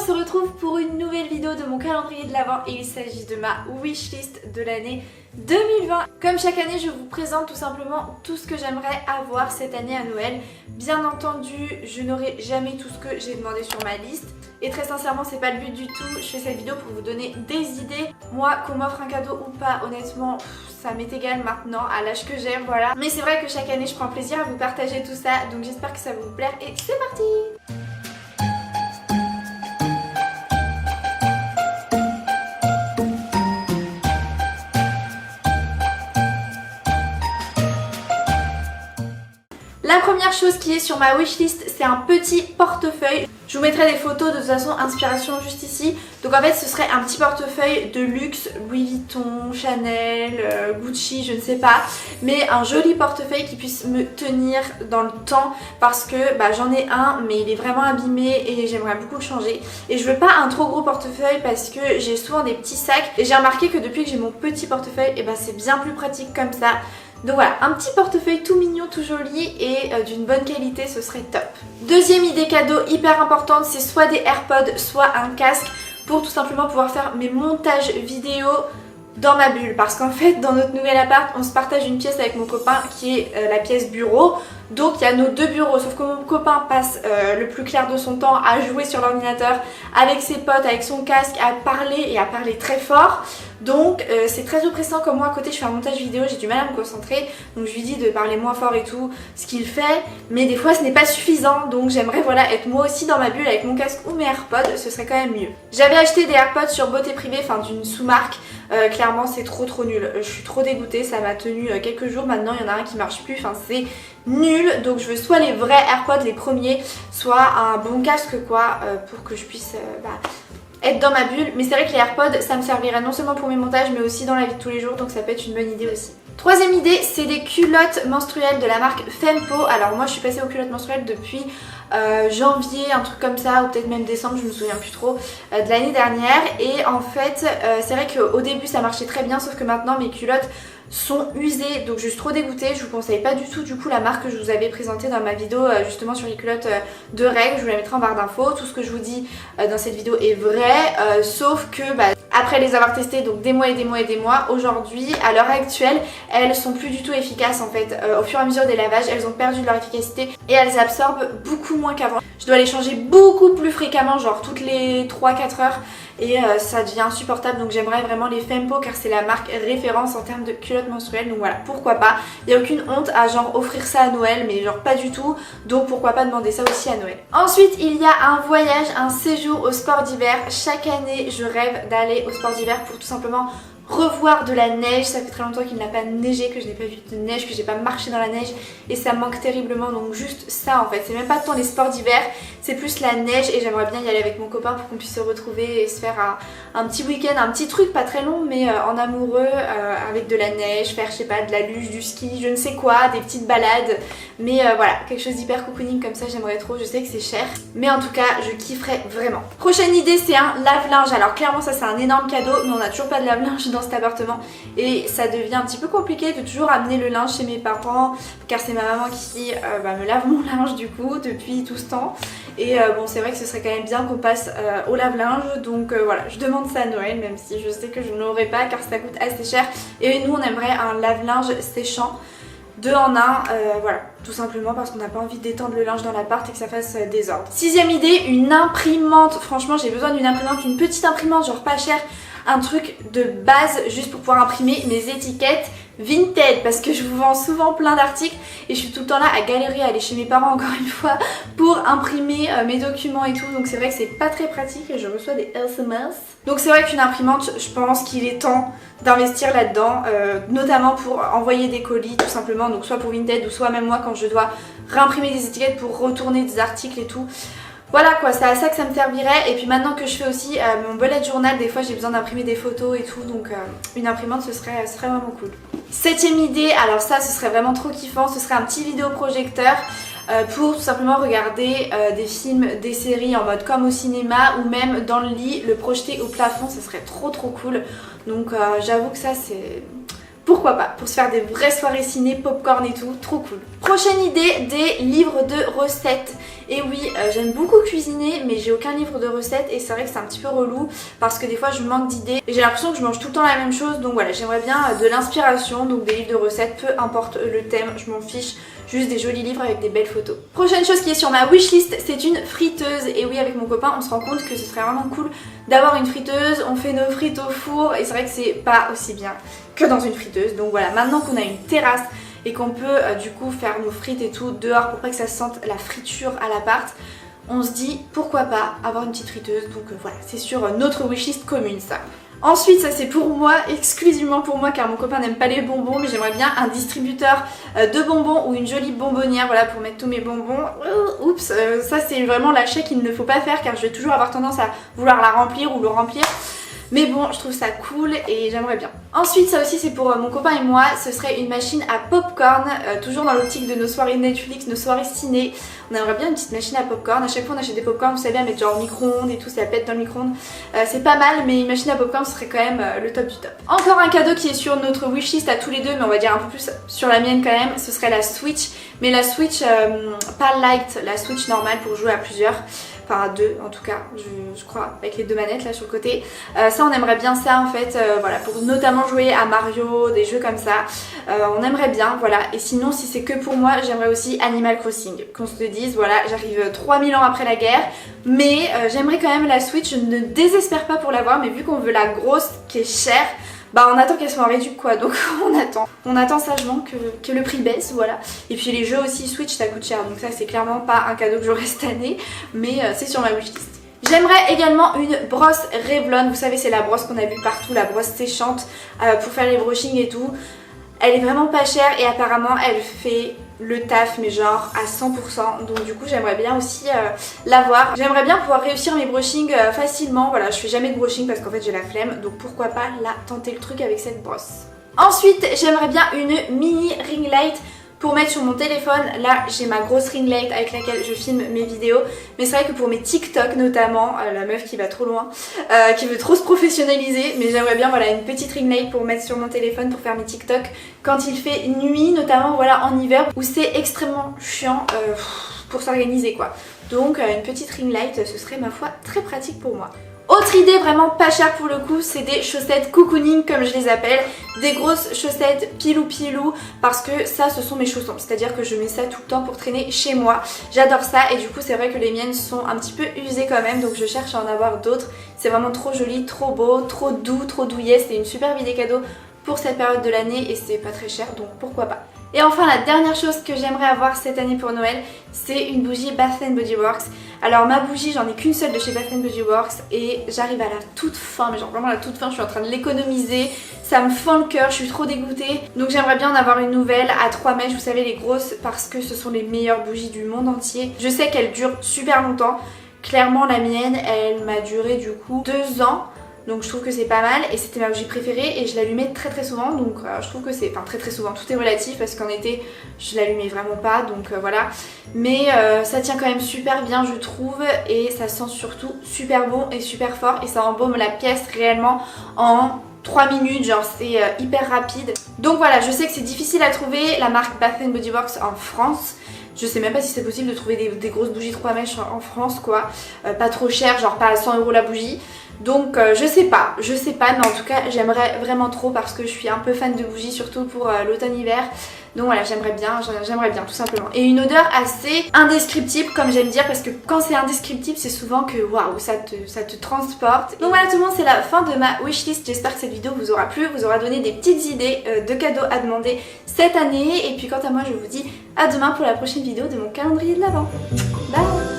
se retrouve pour une nouvelle vidéo de mon calendrier de l'Avent et il s'agit de ma wishlist de l'année 2020. Comme chaque année, je vous présente tout simplement tout ce que j'aimerais avoir cette année à Noël. Bien entendu, je n'aurai jamais tout ce que j'ai demandé sur ma liste. Et très sincèrement, c'est pas le but du tout. Je fais cette vidéo pour vous donner des idées. Moi, qu'on m'offre un cadeau ou pas, honnêtement, ça m'est égal maintenant à l'âge que j'ai, voilà. Mais c'est vrai que chaque année, je prends plaisir à vous partager tout ça. Donc j'espère que ça va vous plaire et c'est parti! La première chose qui est sur ma wishlist, c'est un petit portefeuille. Je vous mettrai des photos de toute façon, inspiration juste ici. Donc en fait ce serait un petit portefeuille de luxe, Louis Vuitton, Chanel, Gucci, je ne sais pas. Mais un joli portefeuille qui puisse me tenir dans le temps parce que j'en ai un mais il est vraiment abîmé et j'aimerais beaucoup le changer. Et je veux pas un trop gros portefeuille parce que j'ai souvent des petits sacs. Et j'ai remarqué que depuis que j'ai mon petit portefeuille, c'est bien plus pratique comme ça. Donc voilà, un petit portefeuille tout mignon, tout joli et d'une bonne qualité, ce serait top. Deuxième idée cadeau hyper importante, c'est soit des AirPods, soit un casque pour tout simplement pouvoir faire mes montages vidéo dans ma bulle. Parce qu'en fait, dans notre nouvel appart, on se partage une pièce avec mon copain qui est la pièce bureau. Donc il y a nos deux bureaux, sauf que mon copain passe le plus clair de son temps à jouer sur l'ordinateur avec ses potes, avec son casque, à parler et à parler très fort. Donc c'est très oppressant comme moi à côté je fais un montage vidéo, j'ai du mal à me concentrer. Donc je lui dis de parler moins fort et tout, ce qu'il fait. Mais des fois ce n'est pas suffisant, donc j'aimerais être moi aussi dans ma bulle avec mon casque ou mes AirPods, ce serait quand même mieux. J'avais acheté des AirPods sur Beauté Privée, enfin d'une sous-marque. Clairement c'est trop nul, je suis trop dégoûtée, ça m'a tenu quelques jours, maintenant il y en a un qui marche plus, enfin c'est nul. Donc je veux soit les vrais AirPods, les premiers, soit un bon casque quoi, pour que je puisse être dans ma bulle. Mais c'est vrai que les AirPods ça me servirait non seulement pour mes montages mais aussi dans la vie de tous les jours, donc ça peut être une bonne idée aussi. Troisième idée, c'est des culottes menstruelles de la marque Fempo. Alors moi je suis passée aux culottes menstruelles depuis janvier, un truc comme ça, ou peut-être même décembre, je me souviens plus trop, de l'année dernière. Et en fait c'est vrai qu'au début ça marchait très bien, sauf que maintenant mes culottes sont usées, donc je suis trop dégoûtée. Je vous conseille pas du tout du coup la marque que je vous avais présentée dans ma vidéo justement sur les culottes de règles. Je vous la mettrai en barre d'infos. Tout ce que je vous dis dans cette vidéo est vrai, sauf que après les avoir testées donc des mois et des mois et des mois, aujourd'hui à l'heure actuelle elles sont plus du tout efficaces en fait. Au fur et à mesure des lavages elles ont perdu de leur efficacité et elles absorbent beaucoup moins qu'avant. Je dois les changer beaucoup plus fréquemment, genre toutes les 3-4 heures. Et ça devient insupportable, donc j'aimerais vraiment les Fempo car c'est la marque référence en termes de culottes menstruelles. Donc voilà, pourquoi pas. Il n'y a aucune honte à genre offrir ça à Noël, mais genre pas du tout. Donc pourquoi pas demander ça aussi à Noël. Ensuite il y a un voyage, un séjour au sport d'hiver. Chaque année je rêve d'aller au sport d'hiver pour tout simplement revoir de la neige. Ça fait très longtemps qu'il n'a pas neigé, que je n'ai pas vu de neige, que j'ai pas marché dans la neige et ça me manque terriblement. Donc juste ça en fait, c'est même pas tant les sports d'hiver, c'est plus la neige et j'aimerais bien y aller avec mon copain pour qu'on puisse se retrouver et se faire un petit week-end, un petit truc pas très long mais en amoureux, avec de la neige, faire je sais pas de la luge, du ski, je ne sais quoi, des petites balades. Mais voilà, quelque chose d'hyper cocooning comme ça j'aimerais trop. Je sais que c'est cher mais en tout cas je kifferais vraiment. Prochaine idée, c'est un lave-linge. Alors clairement ça c'est un énorme cadeau mais on n'a toujours pas de lave-linge dans cet appartement et ça devient un petit peu compliqué de toujours amener le linge chez mes parents car c'est ma maman qui me lave mon linge du coup depuis tout ce temps. Et bon c'est vrai que ce serait quand même bien qu'on passe au lave-linge, donc voilà, je demande ça à Noël même si je sais que je n'aurai pas car ça coûte assez cher. Et nous on aimerait un lave-linge séchant 2 en 1, voilà, tout simplement parce qu'on n'a pas envie d'étendre le linge dans l'appart et que ça fasse désordre. Sixième idée, une imprimante. Franchement j'ai besoin d'une imprimante, une petite imprimante genre pas chère, un truc de base juste pour pouvoir imprimer mes étiquettes Vinted parce que je vous vends souvent plein d'articles et je suis tout le temps là à galérer à aller chez mes parents encore une fois pour imprimer mes documents et tout. Donc c'est vrai que c'est pas très pratique et je reçois des SMS. Donc c'est vrai qu'une imprimante, je pense qu'il est temps d'investir là-dedans, notamment pour envoyer des colis tout simplement, donc soit pour Vinted ou soit même moi quand je dois réimprimer des étiquettes pour retourner des articles et tout. Voilà quoi, c'est à ça que ça me servirait. Et puis maintenant que je fais aussi mon bullet journal, des fois j'ai besoin d'imprimer des photos et tout, donc une imprimante ce serait vraiment cool. Septième idée, alors ça ce serait vraiment trop kiffant, ce serait un petit vidéoprojecteur pour tout simplement regarder des films, des séries en mode comme au cinéma ou même dans le lit, le projeter au plafond, ça serait trop cool. Donc j'avoue que ça c'est pourquoi pas, pour se faire des vraies soirées ciné, popcorn et tout, trop cool. Prochaine idée, des livres de recettes. Et oui, j'aime beaucoup cuisiner, mais j'ai aucun livre de recettes et c'est vrai que c'est un petit peu relou parce que des fois je manque d'idées et j'ai l'impression que je mange tout le temps la même chose. Donc voilà, j'aimerais bien de l'inspiration, donc des livres de recettes, peu importe le thème, je m'en fiche. Juste des jolis livres avec des belles photos. Prochaine chose qui est sur ma wishlist, c'est une friteuse. Et oui, avec mon copain, on se rend compte que ce serait vraiment cool d'avoir une friteuse. On fait nos frites au four et c'est vrai que c'est pas aussi bien que dans une friteuse. Donc voilà, maintenant qu'on a une terrasse et qu'on peut du coup faire nos frites et tout dehors pour pas que ça sente la friture à l'appart, on se dit pourquoi pas avoir une petite friteuse. Donc voilà, c'est sur notre wishlist commune ça. Ensuite, ça c'est pour moi, exclusivement pour moi car mon copain n'aime pas les bonbons, mais j'aimerais bien un distributeur de bonbons ou une jolie bonbonnière, voilà, pour mettre tous mes bonbons. Oups, ça c'est vraiment l'achat qu'il ne faut pas faire car je vais toujours avoir tendance à vouloir la remplir ou le remplir. Mais bon, je trouve ça cool et j'aimerais bien. Ensuite, ça aussi c'est pour mon copain et moi, ce serait une machine à popcorn, toujours dans l'optique de nos soirées Netflix, nos soirées ciné. On aimerait bien une petite machine à popcorn. À chaque fois on achète des popcorn, vous savez, à mettre genre au micro-ondes et tout, ça pète dans le micro-ondes. C'est pas mal, mais une machine à popcorn ce serait quand même le top du top. Encore un cadeau qui est sur notre wishlist à tous les deux, mais on va dire un peu plus sur la mienne quand même, ce serait la Switch. Mais la Switch pas light, la Switch normale pour jouer à plusieurs. Enfin à deux en tout cas, je crois, avec les deux manettes là sur le côté. Ça on aimerait bien ça en fait, voilà, pour notamment jouer à Mario, des jeux comme ça. On aimerait bien, voilà. Et sinon si c'est que pour moi, j'aimerais aussi Animal Crossing. Qu'on se le dise, voilà, j'arrive 3000 ans après la guerre. Mais j'aimerais quand même la Switch, je ne désespère pas pour l'avoir, mais vu qu'on veut la grosse qui est chère, bah on attend qu'elle soit en réduc quoi, donc on attend sagement que le prix baisse, voilà. Et puis les jeux aussi Switch ça coûte cher, donc ça c'est clairement pas un cadeau que j'aurai cette année, mais c'est sur ma wishlist. J'aimerais également une brosse Revlon, vous savez c'est la brosse qu'on a vue partout, la brosse séchante pour faire les brushings et tout. Elle est vraiment pas chère et apparemment elle fait le taf mais genre à 100%, donc du coup j'aimerais bien aussi l'avoir. J'aimerais bien pouvoir réussir mes brushings facilement, voilà, je fais jamais de brushing parce qu'en fait j'ai la flemme, donc pourquoi pas là tenter le truc avec cette brosse. Ensuite j'aimerais bien une mini ring light pour mettre sur mon téléphone. Là j'ai ma grosse ring light avec laquelle je filme mes vidéos, mais c'est vrai que pour mes TikTok notamment, la meuf qui va trop loin, qui veut trop se professionnaliser, mais j'aimerais bien voilà une petite ring light pour mettre sur mon téléphone pour faire mes TikTok quand il fait nuit, notamment voilà en hiver où c'est extrêmement chiant pour s'organiser quoi. Donc une petite ring light ce serait ma foi très pratique pour moi. Autre idée vraiment pas chère pour le coup, c'est des chaussettes cocooning comme je les appelle, des grosses chaussettes pilou pilou parce que ça ce sont mes chaussons, c'est-à-dire que je mets ça tout le temps pour traîner chez moi, j'adore ça et du coup c'est vrai que les miennes sont un petit peu usées quand même donc je cherche à en avoir d'autres, c'est vraiment trop joli, trop beau, trop doux, trop douillet, c'est une superbe idée cadeau pour cette période de l'année et c'est pas très cher donc pourquoi pas. Et enfin la dernière chose que j'aimerais avoir cette année pour Noël, c'est une bougie Bath & Body Works. Alors ma bougie j'en ai qu'une seule de chez Bath & Body Works et j'arrive à la toute fin, mais genre vraiment à la toute fin, je suis en train de l'économiser, ça me fend le cœur, je suis trop dégoûtée. Donc j'aimerais bien en avoir une nouvelle à 3 mèches, vous savez les grosses, parce que ce sont les meilleures bougies du monde entier. Je sais qu'elles durent super longtemps, clairement la mienne elle m'a duré du coup 2 ans. Donc je trouve que c'est pas mal et c'était ma bougie préférée et je l'allumais très souvent, donc je trouve que c'est, enfin très souvent, tout est relatif parce qu'en été je l'allumais vraiment pas, donc voilà. Mais ça tient quand même super bien je trouve et ça sent surtout super bon et super fort et ça embaume la pièce réellement en 3 minutes, genre c'est hyper rapide. Donc voilà, je sais que c'est difficile à trouver la marque Bath & Body Works en France. Je sais même pas si c'est possible de trouver des grosses bougies 3 mèches en France quoi, pas trop cher, genre pas à 100 € la bougie. Donc je sais pas, mais en tout cas j'aimerais vraiment trop parce que je suis un peu fan de bougies, surtout pour l'automne-hiver. Donc voilà, j'aimerais bien tout simplement. Et une odeur assez indescriptible comme j'aime dire, parce que quand c'est indescriptible c'est souvent que waouh, ça te transporte. Donc voilà tout le monde, c'est la fin de ma wishlist. J'espère que cette vidéo vous aura plu, vous aura donné des petites idées de cadeaux à demander cette année. Et puis quant à moi je vous dis à demain pour la prochaine vidéo de mon calendrier de l'Avent. Bye.